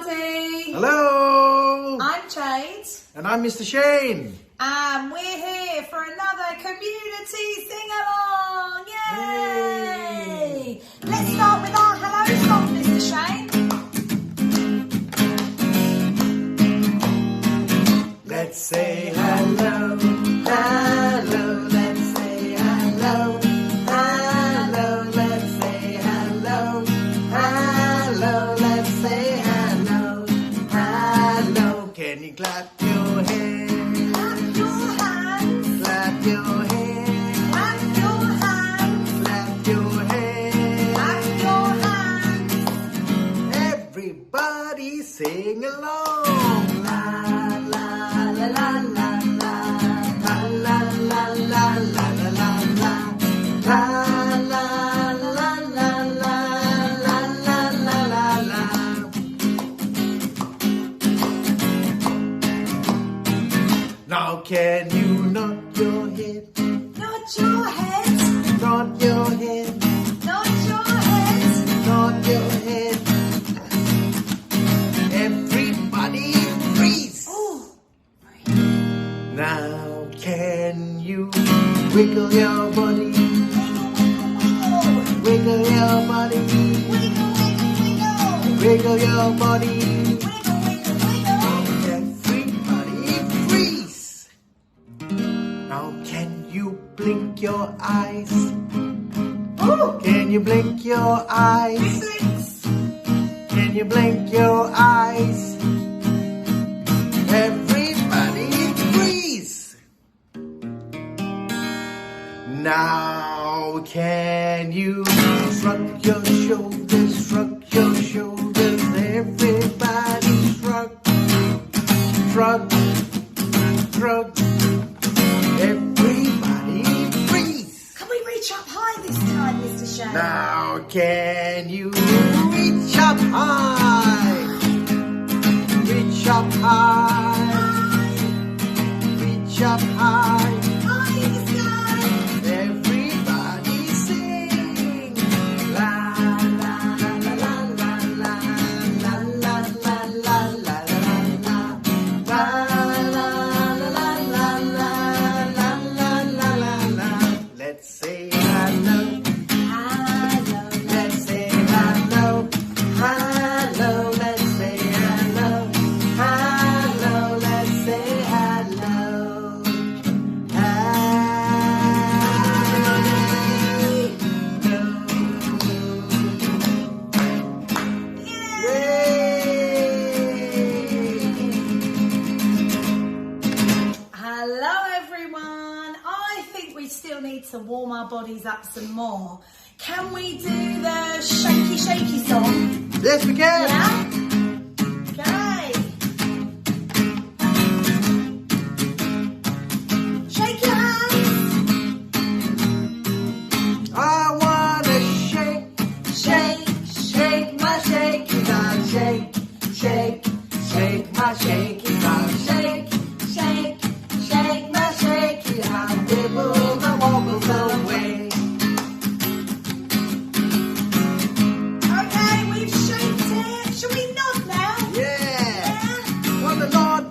everybody. Hello. I'm Jade. And I'm Mr. Shane. And we're here for another Community Singalong. Yay! Let's start with our hello song, Mr. Shane. Let's say hello, hello, let's say hello, hello, let's say hello, hello, let's say hello, hello. Can you clap your hands? Clap your hands. Clap your hands. Clap your hands. Clap your hands. Clap your hands. Everybody sing along. La la la la la la la la la la la la la la la la la la la la. Now can you nod your head? Nod your head. Nod your head. Nod your head. Nod your head. Everybody freeze. Oh. Now can you wiggle your body? Wiggle your body. Wiggle, wiggle, wiggle. Wiggle your body. Wiggle, wiggle, wiggle. Everybody freeze. Now can you blink your eyes? Can you blink your eyes? Can you blink your eyes? Everybody freeze. Now can you shrug your shoulders, shrug your shoulders, everybody shrug, shrug, shrug, everybody freeze. Can we reach up high this time, Mr. Shane? Now can you reach up high? Reach up high. Reach up high. High in the sky. Everybody sing. La la la la la la la la la la la la la la la la la. Let's say hello. Hello. Let's say hello, hello, let's say hello, hello, let's say hello, Hello, everyone. I think we still need to warm our bodies up some more. Can we do the shaky, shaky song? Yes, we can. Yeah? Okay. Shake your hands. I wanna shake, Shake, shake my shaky dog, shake, shake, shake my shaky dog, shake, shake. shake my shaky dog, wibble the wobbles away. Okay, we've shaped it. Should we nod now? Yeah. Wanna nod,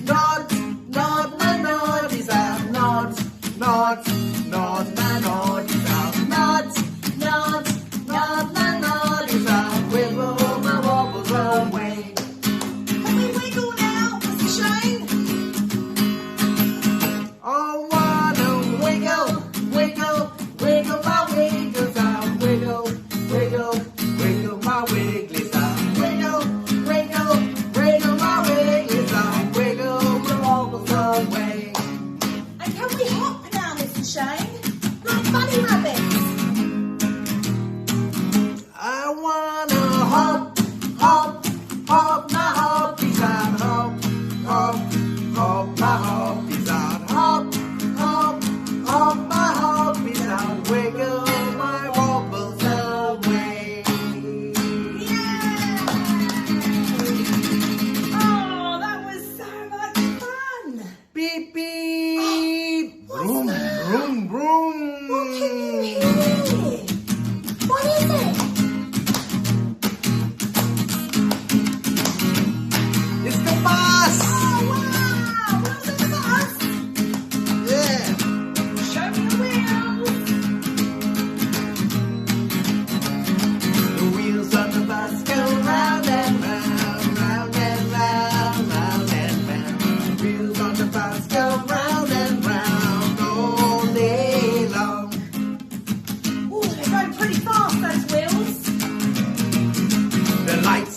nod, nod, my nod is out. Nod, nod, nod, my nod is out. Nod, nod, nod, my nod is out. Wibble my wobbles away. Can we wiggle now?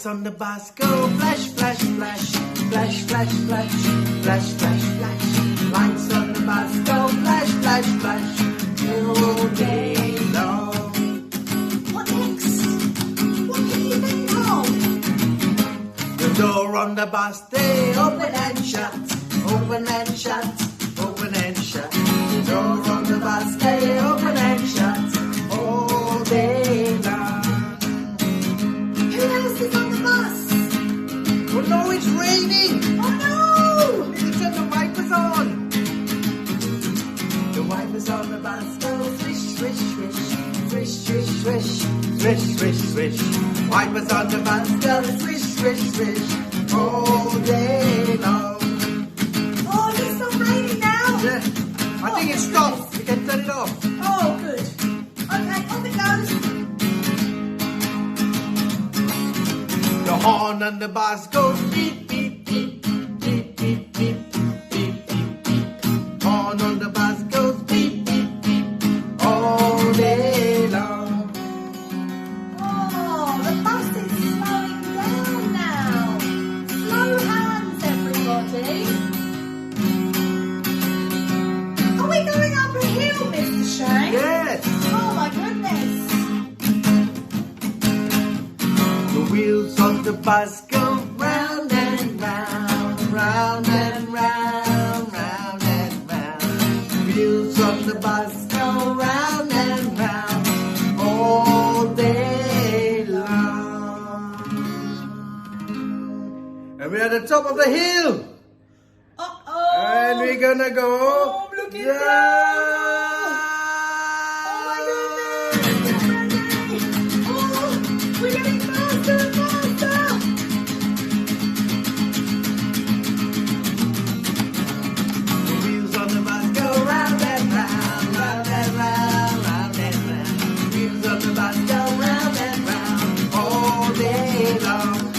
Lights on the bus go flash, flash, flash, flash, flash, flash, flash, flash, flash. Lights on the bus go flash, flash, flash, all day long. What next? What can you think of? The door on the bus, they open and shut, open and shut, open and shut. The door on the bus, they open and shut, all day long. Who else is on the bus? Oh no, it's raining! Oh no! Let me turn the wipers on. The wipers on the bus go swish, swish, swish, swish, swish, swish, swish, swish, swish. Wipers on the bus go swish, swish, swish, all day long. Oh, is it still raining now? Yeah, I think it stopped. We can turn it off. Oh, good. Okay, off it goes. The horn on the bus goes beep, beep, beep, beep, beep, beep, beep, beep, beep. Horn on the bus goes beep, beep, beep, all day long. Oh, the bus is slowing down now. Slow hands, everybody. Are we going up a hill, Mr. Shane? Yes! Oh my goodness. The wheels on the bus go round and round, round and round, round and round. Wheels on the bus go round and round, all day long. And we're at the top of the hill. Uh-oh. And we're gonna go. Oh, look at that. Oh my goodness. Oh, we're getting faster and faster. The wheels on the bus go round and round, round and round, round and round. Wheels on the bus go round and round, all day long.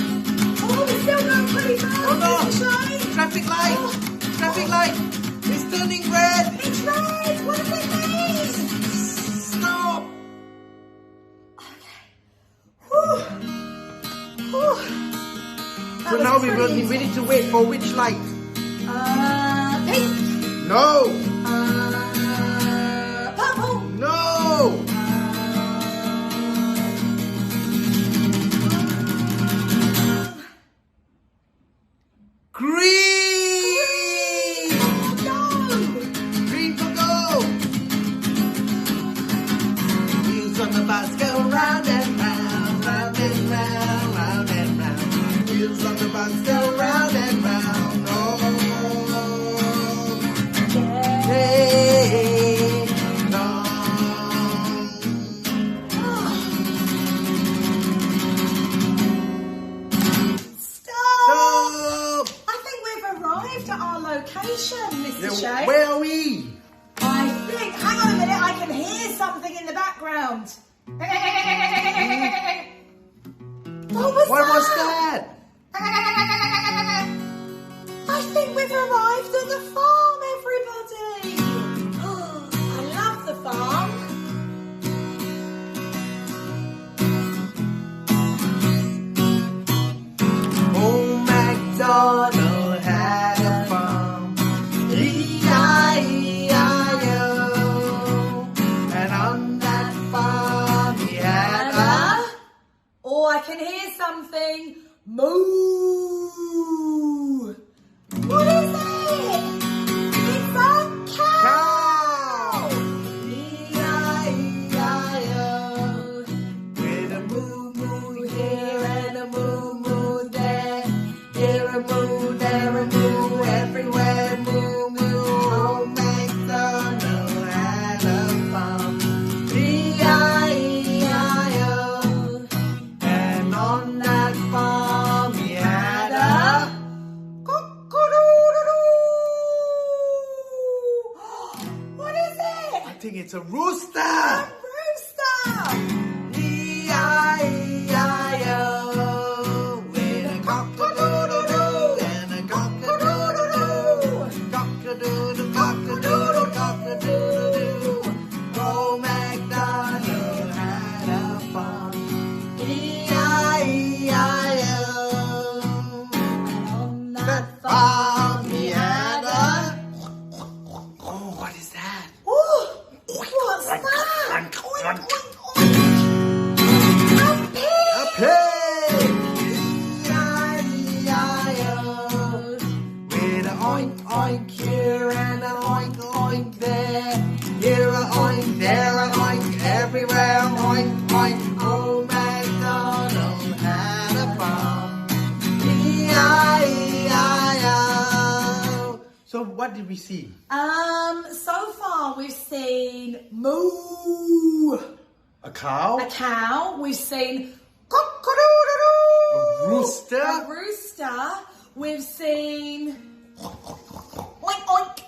Oh, we're still going pretty fast, Oh no! Mr. Shane. Traffic light! Traffic light! It's turning red! It's red. What does it mean? Stop! Okay. Whew. Whew. That So was now we pretty need to wait for which light? pink. No! Purple. No! Green! No. Green for go! Wheels on the bus go round and round, round and round, round and round. Wheels on the bus go round and round, oh, day long. Stop. Stop! I think we've arrived at our location, Mr. Yeah, Shane. where are we? I think. Hang on a minute. I can hear something in the background. What was What that? was that? I think we've arrived at the farm, everybody. I love the farm. Old MacDonald had a farm, E-I-E-I-O. And on that farm he had a... Oh, I can hear something. Moo. What is it? It's a cow. cow! E-I-E-I-O. With a moo moo here and a moo moo there. Here a moo, there a moo, everywhere moo moo. Old MacDonald had a farm, E-I-E-I-O. And on that farm he had a cock-a-doodle-doo. What is it? I think it's a rooster. A rooster. E-I-E-I-O. With a cock-a-doodle-doo and a cock-a-doodle-doo. Cock-a-doodle, cock-a-doodle, cock-a-doodle-doo. Old MacDonald had a farm. E-I-E-I-O. So what did we see? So far we've seen moo, A cow? a cow. We've seen A rooster? a rooster. We've seen oink oink,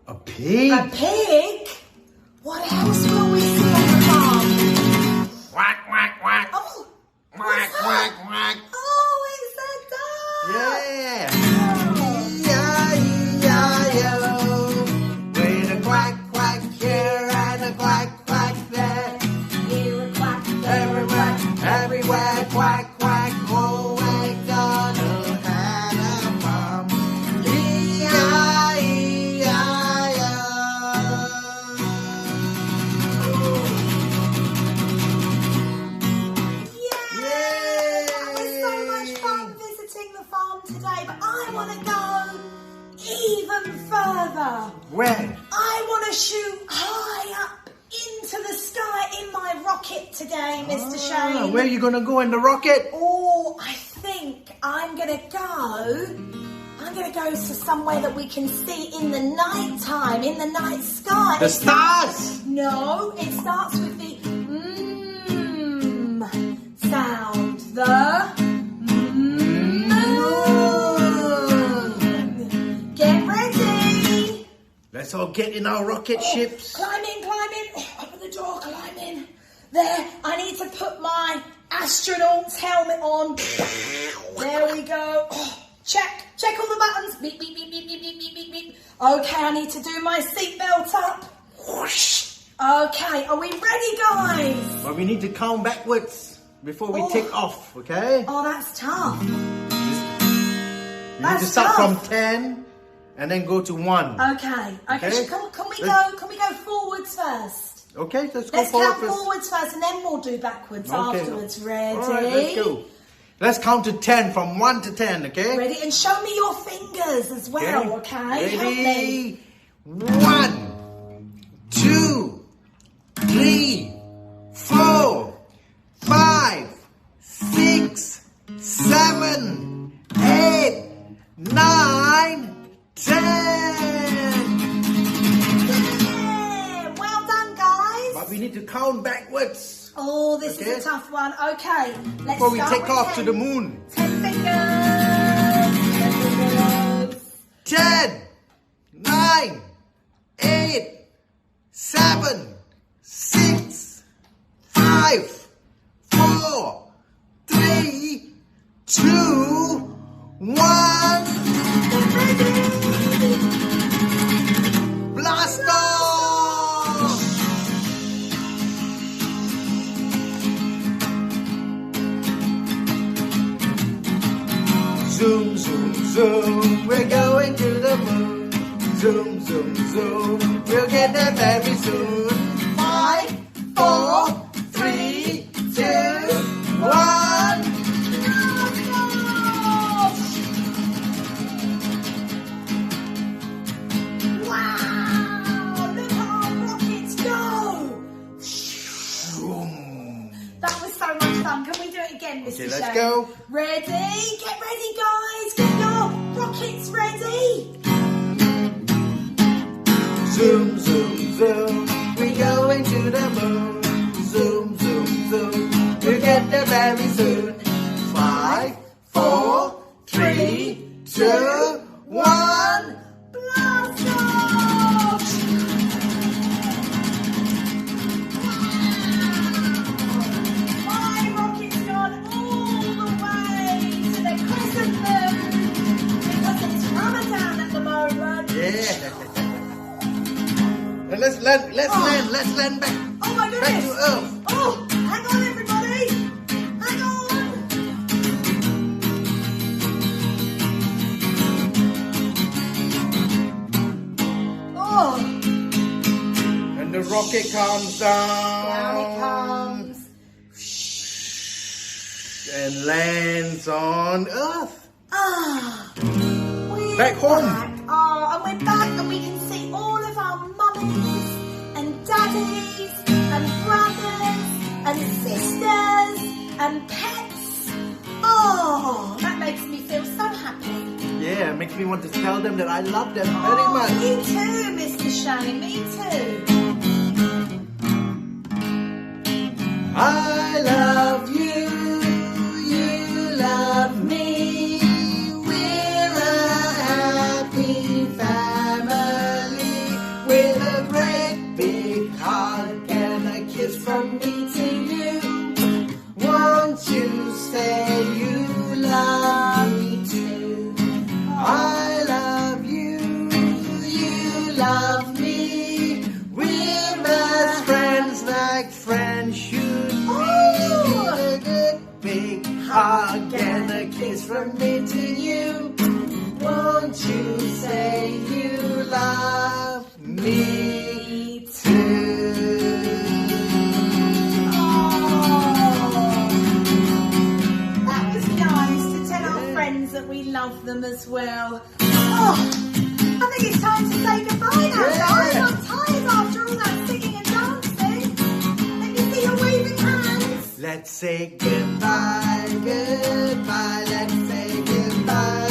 A pig? a pig. What else will we see on the farm? Quack, quack, quack. Oh, Quack, what's quack, that? quack. Oh, it's a duck. Yeah. E-I-E-I-O. With a quack, quack here and a quack, quack there. Here a quack, Everywhere, everywhere, quack, quack. Oh, we're gonna have a farm. Yeah, that was so much fun visiting the farm today, but I want to go even further. Where? I want to shoot high up into the sky in my rocket today, Mr. Shane. Where are you gonna go in the rocket? Oh, I think I'm gonna go to somewhere that we can see in the night time, in the night sky. The stars! No, it starts with the sound. The moon. Get ready. Let's all get in our rocket ships. Climb in. Oh, open the door, climb in. There, I need to put my astronaut's helmet on. There we go. Oh, check all the buttons. Beep, beep, beep, beep, beep, beep, beep, beep, beep. Okay, I need to do my seatbelt up. Whoosh. Okay, are we ready, guys? But we need to count backwards before we Oh. take off, okay? Oh, that's tough. We need to That's start tough. from 10 and then go to 1. Okay. Okay. So can we go forwards first? Okay, let's go Let's forward count first. forwards first, and then we'll do backwards Okay. afterwards. Ready? All right, let's go. Let's count to 10 from 1 to 10, okay? Ready? And show me your fingers as well, okay? Help me. Ready? 1, 2, 3, 4, 5, 6, 7, 8, 9, 10. Yeah, well done, guys. But we need to count backwards Oh, this Okay. is a tough one. Okay, let's before we start take with off 10. to the moon. 10 fingers. 10 fingers. 10, 9, 8, 7, 6, 5, 4, 3, 2, 1. Blast off! Zoom, zoom, zoom, we're going to the moon. Zoom, zoom, zoom, we'll get there very soon. 5, 4, 3, 2, 1. Wow! Look how our rockets go! That was so much fun. Can we do it again, Mr. Okay, let's Shane? go. Ready? Get ready, guys. Get your rockets ready. Zoom, zoom, zoom, we're going to the moon. Zoom, zoom, zoom, we'll get there very soon. 5, 4, 3, 2, 1. Blast off! My rocket's gone all the way to the crescent moon because it's Ramadan at the moment. Yeah. And let's land back. Oh my Back to goodness! Earth. Oh, hang on, everybody! Hang on! Oh, And the rocket comes down. down it comes. And lands on Earth. Ah, we're Back home. back. Oh, and we're back, and we can see all of our mummies and daddies and brothers and sisters and pets. Oh, that makes me feel so happy. Yeah, it makes me me want to tell them that I love them very much. Me too, Mr. Shane, me too. I love you, you love me. We're a happy family with a great big hug and a kiss from me to you. Won't you say you love me too? I love you, you love me. We're best friends like friends should be. With a good big hug and a kiss from me to you. Won't you say you love me too? That was nice to tell our friends that we love them as well. Oh, I think it's time to say goodbye now, guys. I'm tired after all that singing and dancing. Let me see your waving hands. Let's say goodbye, goodbye, let's say goodbye.